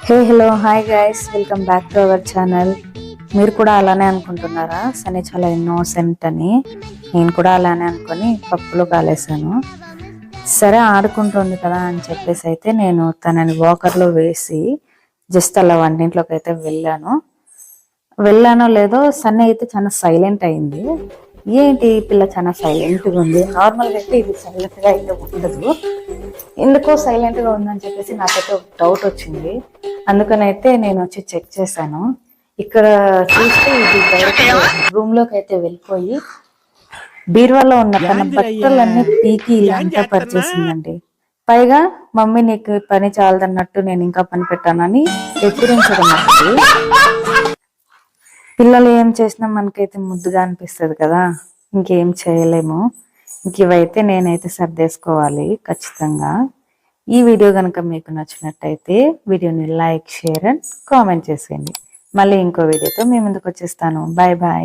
Hello hi guys, welcome back to our channel. మీరు కూడా అలానే అనుకుంటున్నారా? సన్నీ చాలా ఇన్నోసెంట్ అని. నేను కూడా అలానే అనుకొని పప్పులో కాలేసాను. సరే ఆడుకుంటుంది కదా అని చెప్పేసి అయితే నేను తనని వాకర్లో వేసి జస్ట్ అలా వంటింట్లోకి అయితే వెళ్ళానో లేదో సన్నీ అయితే చాలా సైలెంట్ అయింది. ఏంటి ఈ పిల్ల చాలా సైలెంట్గా ఉంది, నార్మల్గా అయితే ఇది సైలెంట్గా అయితే ఉండదు, ఎందుకో సైలెంట్గా ఉందని చెప్పేసి నాకైతే ఒక డౌట్ వచ్చింది. అందుకనైతే నేను వచ్చి చెక్ చేశాను. ఇక్కడ చూస్తే ఇది డైరెక్ట్ రూమ్లోకి అయితే వెళ్ళిపోయి బీరువాలో ఉన్న తన బట్టలన్నీ పీకి ఇల్లంతా పరిచేసిందండి. పైగా మమ్మీ నీకు పని చాలదన్నట్టు నేను ఇంకా పని పెట్టానని ఎక్కిరించడం. పిల్లలు ఏం చేసినా మనకైతే ముద్దుగా అనిపిస్తుంది కదా, ఇంకేం చేయలేము. ఇంక ఇవైతే నేనైతే సర్దేసుకోవాలి ఖచ్చితంగా. ఈ వీడియో కనుక మీకు నచ్చినట్టయితే వీడియోని లైక్, షేర్ అండ్ కామెంట్ చేసేయండి. మళ్ళీ ఇంకో వీడియోతో మీ ముందుకు వచ్చేస్తాను. Bye bye.